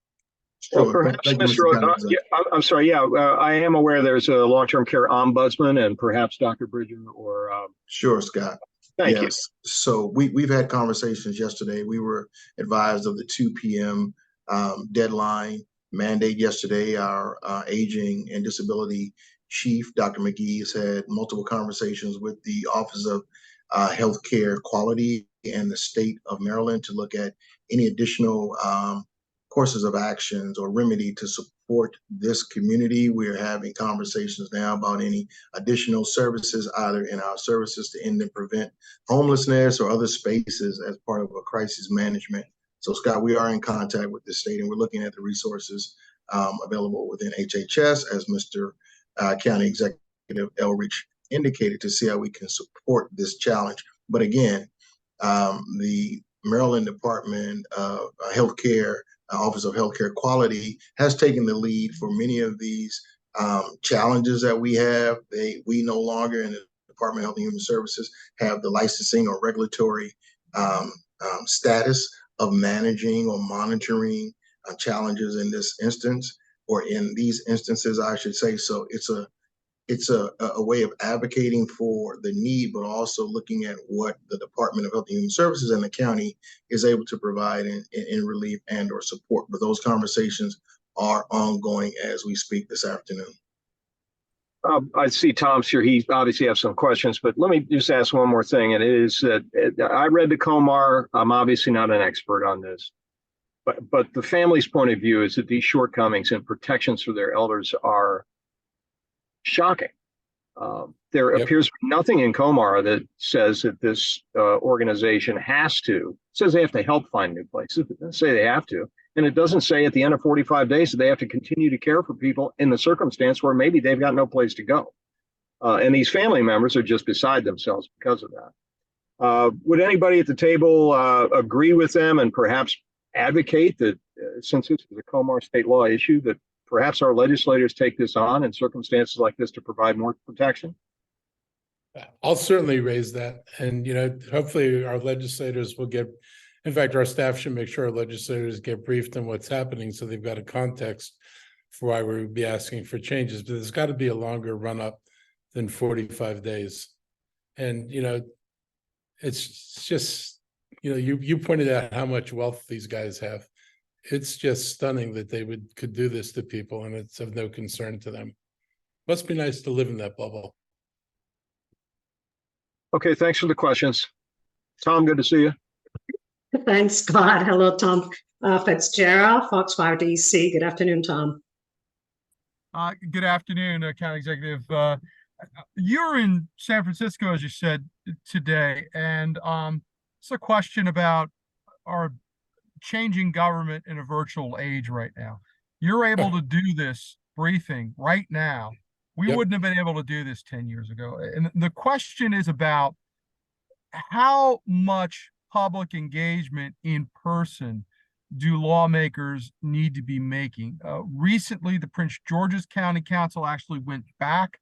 Speaker 6: Well, perhaps, Mr. I'm sorry. Yeah, I am aware there's a long-term care ombudsman, and perhaps Dr. Bridger or.
Speaker 8: Sure, Scott.
Speaker 6: Thank you.
Speaker 8: So we've had conversations yesterday. We were advised of the 2 p.m. Deadline mandate yesterday. Our aging and disability chief, Dr. McGee, has had multiple conversations with the Office of Healthcare Quality and the state of Maryland to look at any additional courses of actions or remedy to support this community. We're having conversations now about any additional services, either in our services to end and prevent homelessness or other spaces as part of a crisis management. So, Scott, we are in contact with the state and we're looking at the resources available within HHS, as Mr. County Executive Elrich indicated, to see how we can support this challenge. But again, the Maryland Department of Healthcare, Office of Healthcare Quality, has taken the lead for many of these challenges that we have. We no longer in the Department of Health and Human Services have the licensing or regulatory status of managing or monitoring challenges in this instance, or in these instances, I should say. So it's a way of advocating for the need, but also looking at what the Department of Health and Human Services and the county is able to provide in relief and or support. But those conversations are ongoing as we speak this afternoon.
Speaker 6: I see Tom's here. He obviously has some questions, but let me just ask one more thing. And it is that I read the COMAR. I'm obviously not an expert on this, but the family's point of view is that these shortcomings and protections for their elders are shocking. There appears to be nothing in Comar that says that this organization says they have to help find new places. It doesn't say they have to. And it doesn't say at the end of 45 days that they have to continue to care for people in the circumstance where maybe they've got no place to go. And these family members are just beside themselves because of that. Would anybody at the table agree with them and perhaps advocate that since this is a Comar state law issue, that perhaps our legislators take this on in circumstances like this to provide more protection?
Speaker 2: I'll certainly raise that. And, hopefully our legislators will in fact, our staff should make sure our legislators get briefed on what's happening so they've got a context for why we would be asking for changes. But there's got to be a longer run up than 45 days. And, it's just, you pointed out how much wealth these guys have. It's just stunning that they could do this to people, and it's of no concern to them. Must be nice to live in that bubble.
Speaker 6: Okay, thanks for the questions. Tom, good to see you.
Speaker 1: Thanks, Scott. Hello, Tom Fitzgerald, Fox 5 DC. Good afternoon, Tom.
Speaker 11: Good afternoon, County Executive. You're in San Francisco, as you said today, and it's a question about our changing government in a virtual age right now. You're able to do this briefing right now. We wouldn't have been able to do this 10 years ago. And the question is about how much public engagement in person do lawmakers need to be making? Recently, the Prince George's County Council actually went back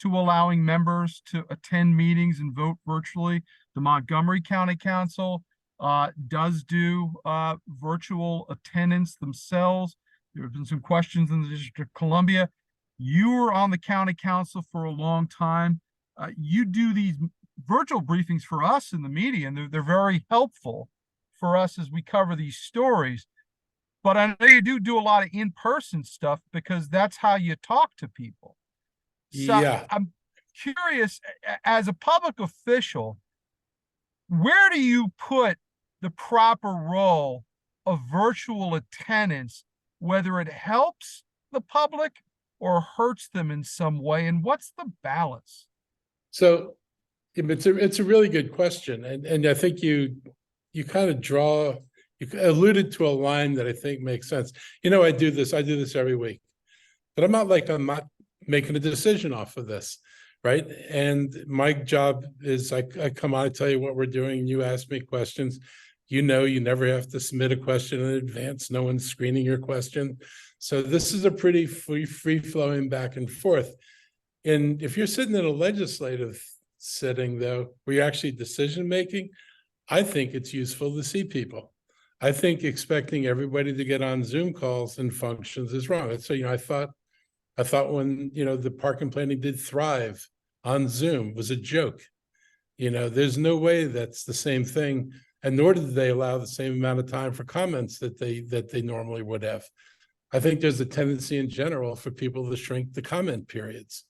Speaker 11: to allowing members to attend meetings and vote virtually. The Montgomery County Council does do virtual attendance themselves. There have been some questions in the District of Columbia. You were on the county council for a long time. You do these virtual briefings for us in the media, and they're very helpful for us as we cover these stories. But I know you do a lot of in-person stuff because that's how you talk to people. So yeah. I'm curious, as a public official, where do you put the proper role of virtual attendance, whether it helps the public or hurts them in some way, and what's the balance?
Speaker 2: So it's a really good question, and I think you kind of you alluded to a line that I think makes sense. I do this every week, but I'm not making a decision off of this, right? And my job is I come on, I tell you what we're doing, you ask me questions. You never have to submit a question in advance. No one's screening your question. So this is a pretty free-flowing back and forth. And if you're sitting in a legislative setting, though, where you're actually decision-making, I think it's useful to see people. I think expecting everybody to get on Zoom calls and functions is wrong. So, I thought when, the Park and Planning did Thrive on Zoom was a joke. There's no way that's the same thing. And nor did they allow the same amount of time for comments that they normally would have. I think there's a tendency in general for people to shrink the comment periods,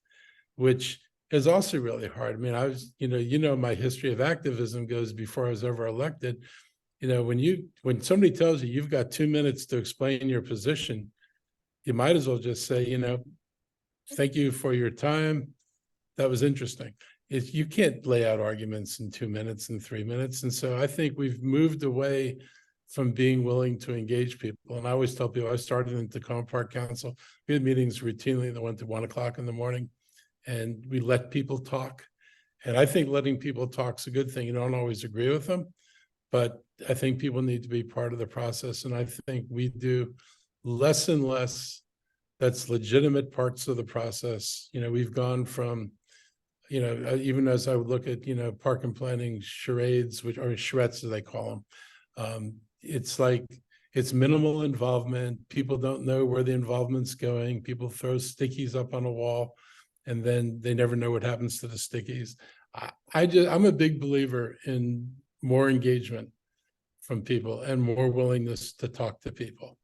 Speaker 2: which is also really hard. I mean, I was, my history of activism goes before I was ever elected. When somebody tells you you've got 2 minutes to explain your position, you might as well just say, thank you for your time. That was interesting. You can't lay out arguments in 2 minutes and 3 minutes. And so I think we've moved away from being willing to engage people. And I always tell people, I started in Tacoma Park Council. We had meetings routinely that went to 1 o'clock in the morning, and we let people talk. And I think letting people talk is a good thing. You don't always agree with them, but I think people need to be part of the process. And I think we do less and less that's legitimate parts of the process. We've gone from, even as I would look at, park and planning charades, which are charrettes, as they call them. It's like, it's minimal involvement. People don't know where the involvement's going. People throw stickies up on a wall, and then they never know what happens to the stickies. I'm a big believer in more engagement from people and more willingness to talk to people.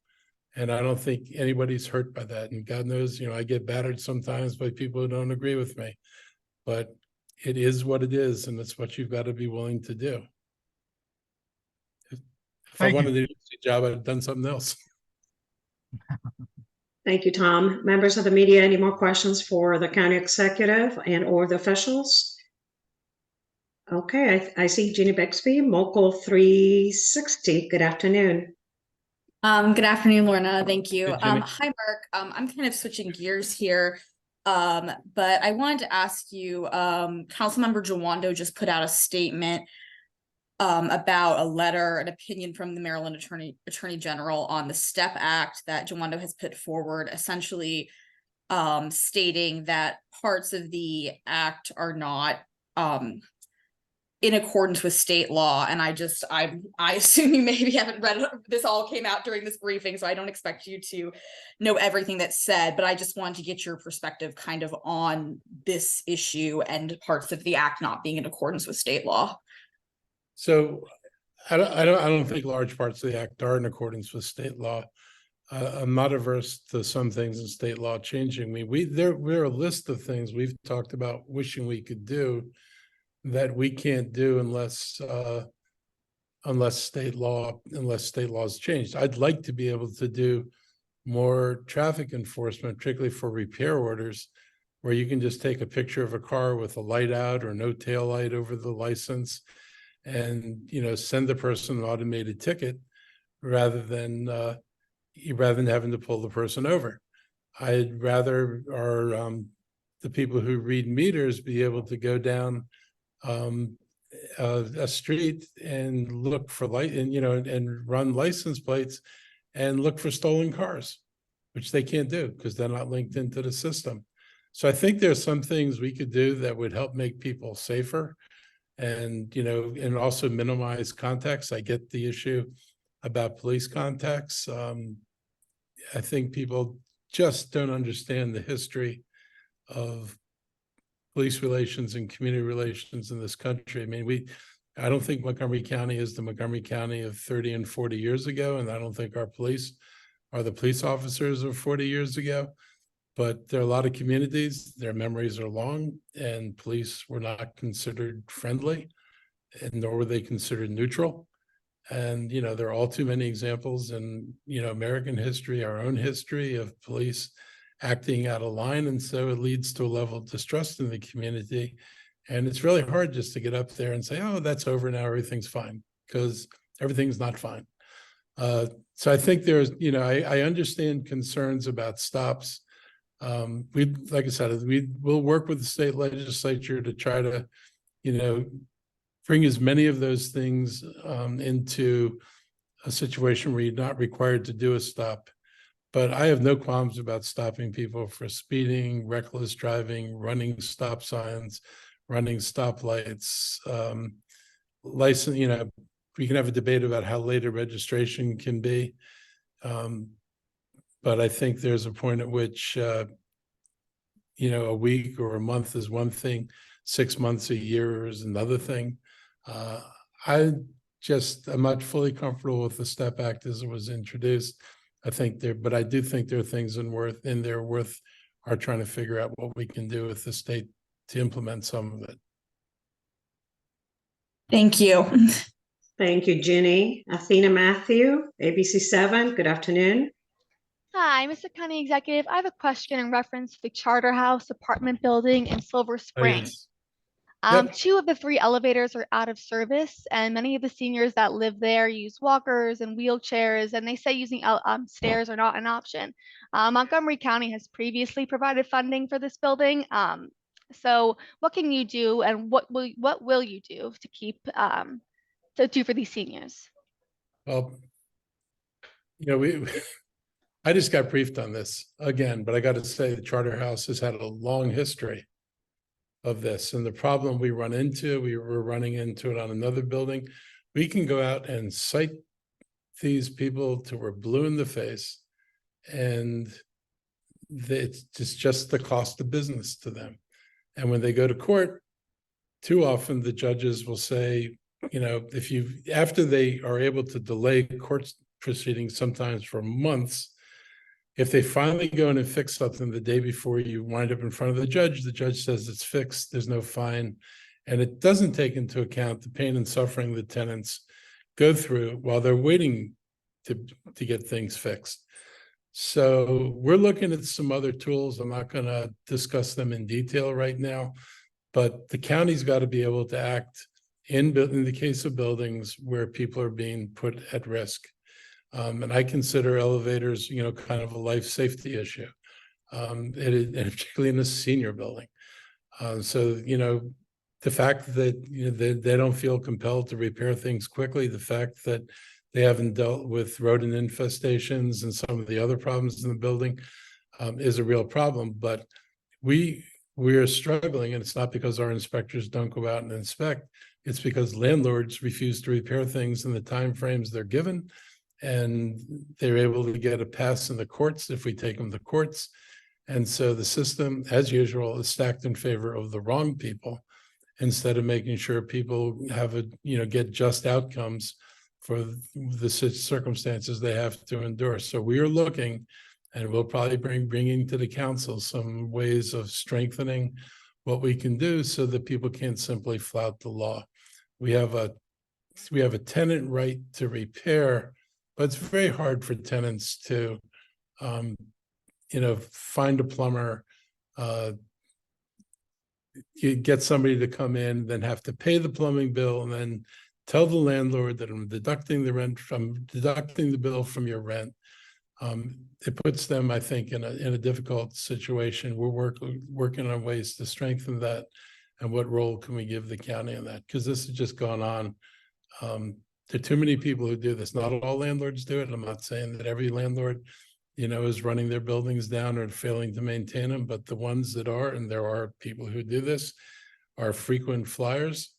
Speaker 2: And I don't think anybody's hurt by that. And God knows, I get battered sometimes by people who don't agree with me. But it is what it is, and it's what you've got to be willing to do. If I wanted to do a job, I'd have done something else.
Speaker 1: Thank you, Tom. Members of the media, any more questions for the county executive and or the officials? Okay, I see Jeannie Bixby, Local 360. Good afternoon.
Speaker 12: Good afternoon, Lorna. Thank you.
Speaker 2: Hey, Jenny.
Speaker 12: Hi, Mark. I'm kind of switching gears here. But I wanted to ask you, Councilmember Jawando just put out a statement about a letter, an opinion from the Maryland Attorney General on the STEP Act that Jawando has put forward, essentially stating that parts of the act are not in accordance with state law. And I assume you maybe haven't read it. This all came out during this briefing, so I don't expect you to know everything that's said, but I just wanted to get your perspective kind of on this issue and parts of the act not being in accordance with state law.
Speaker 2: So I don't think large parts of the act are in accordance with state law. I'm not averse to some things in state law changing. I mean, there are a list of things we've talked about wishing we could do that we can't do unless state law is changed. I'd like to be able to do more traffic enforcement, particularly for repair orders, where you can just take a picture of a car with a light out or no tail light over the license and, you know, send the person an automated ticket rather than having to pull the person over. I'd rather the people who read meters be able to go down a street and look for and run license plates and look for stolen cars, which they can't do because they're not linked into the system. So I think there's some things we could do that would help make people safer and, you know, and also minimize contacts. I get the issue about police contacts. I think people just don't understand the history of police relations and community relations in this country. I mean, I don't think Montgomery County is the Montgomery County of 30 and 40 years ago, and I don't think our police are the police officers of 40 years ago. But there are a lot of communities, their memories are long, and police were not considered friendly, and nor were they considered neutral. And, you know, there are all too many examples in, you know, American history, our own history of police acting out of line. And so it leads to a level of distrust in the community. And it's really hard just to get up there and say, oh, that's over now, everything's fine, because everything's not fine. So I think there's, you know, I understand concerns about stops. Like I said, we'll work with the state legislature to try to, you know, bring as many of those things into a situation where you're not required to do a stop. But I have no qualms about stopping people for speeding, reckless driving, running stop signs, running stoplights, license, you know, we can have a debate about how late a registration can be. But I think there's a point at which, you know, a week or a month is one thing, 6 months, a year is another thing. I'm not fully comfortable with the STEP Act as it was introduced. But I do think there are things in there worth our trying to figure out what we can do with the state to implement some of it.
Speaker 12: Thank you.
Speaker 1: Thank you, Ginny. Athena Matthew, ABC7, good afternoon.
Speaker 13: Hi, Mr. County Executive. I have a question in reference to the Charter House apartment building in Silver Spring.
Speaker 2: Yes. Yep.
Speaker 13: 2 of the 3 elevators are out of service, and many of the seniors that live there use walkers and wheelchairs, and they say using stairs are not an option. Montgomery County has previously provided funding for this building. So what can you do, and what will you do to keep to do for these seniors?
Speaker 2: Well, you know, I just got briefed on this again, but I got to say the Charter House has had a long history of this. And the problem we run into, we were running into it on another building. We can go out and cite these people till we're blue in the face, and it's just the cost of business to them. And when they go to court, too often the judges will say, you know, after they are able to delay court proceedings sometimes for months, if they finally go in and fix something the day before you wind up in front of the judge says it's fixed, there's no fine. And it doesn't take into account the pain and suffering the tenants go through while they're waiting to get things fixed. So we're looking at some other tools. I'm not going to discuss them in detail right now, but the county's got to be able to act in the case of buildings where people are being put at risk. And I consider elevators, kind of a life safety issue, and particularly in a senior building. So, the fact that, they don't feel compelled to repair things quickly, the fact that they haven't dealt with rodent infestations and some of the other problems in the building is a real problem. But we are struggling, and it's not because our inspectors don't go out and inspect. It's because landlords refuse to repair things in the timeframes they're given, and they're able to get a pass in the courts if we take them to courts. And so the system, as usual, is stacked in favor of the wrong people, instead of making sure people have get just outcomes for the circumstances they have to endure. So we are looking, and we'll probably bringing to the council some ways of strengthening what we can do so that people can't simply flout the law. We have a tenant right to repair, but it's very hard for tenants to, find a plumber, you get somebody to come in, then have to pay the plumbing bill, and then tell the landlord that I'm deducting the bill from your rent. It puts them, I think, in a difficult situation. We're working on ways to strengthen that, and what role can we give the county in that? Because this has just gone on. There are too many people who do this. Not all landlords do it. I'm not saying that every landlord, is running their buildings down or failing to maintain them, but the ones that are, and there are people who do this, are frequent flyers,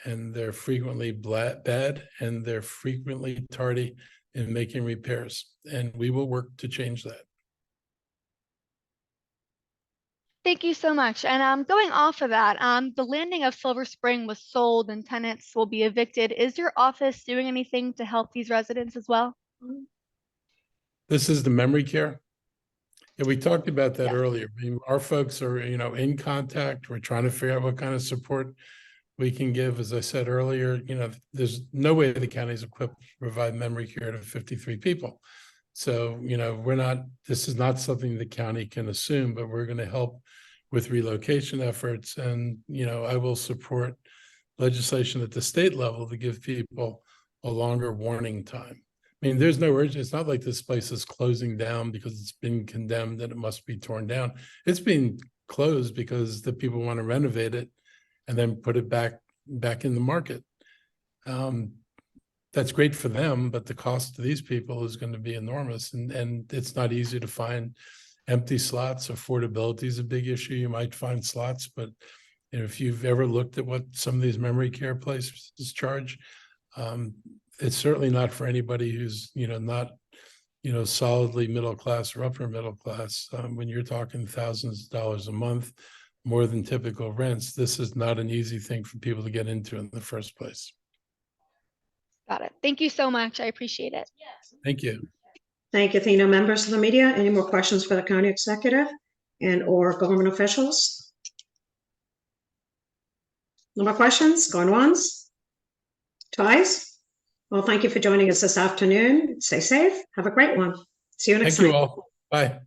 Speaker 2: and they're frequently bad, and they're frequently tardy in making repairs. And we will work to change that.
Speaker 13: Thank you so much. And going off of that, the landing of Silver Spring was sold and tenants will be evicted. Is your office doing anything to help these residents as well?
Speaker 2: This is the memory care. Yeah, we talked about that
Speaker 13: Yes.
Speaker 2: earlier. I mean, our folks are, in contact. We're trying to figure out what kind of support we can give. As I said earlier, there's no way the county is equipped to provide memory care to 53 people. So, this is not something the county can assume, but we're going to help with relocation efforts. And, I will support legislation at the state level to give people a longer warning time. I mean, there's no urgency. It's not like this place is closing down because it's been condemned and it must be torn down. It's being closed because the people want to renovate it and then put it back in the market. That's great for them, but the cost to these people is going to be enormous, and it's not easy to find empty slots. Affordability is a big issue. You might find slots, but if you've ever looked at what some of these memory care places charge, it's certainly not for anybody who's not solidly middle class or upper middle class. When you're talking thousands of dollars a month, more than typical rents, this is not an easy thing for people to get into in the first place.
Speaker 13: Got it. Thank you so much. I appreciate it.
Speaker 2: Thank you.
Speaker 1: Thank you, Athena. Members of the media, any more questions for the county executive and or government officials? No more questions? Going once? Twice? Well, thank you for joining us this afternoon. Stay safe. Have a great one. See you next time.
Speaker 2: Thank you all. Bye.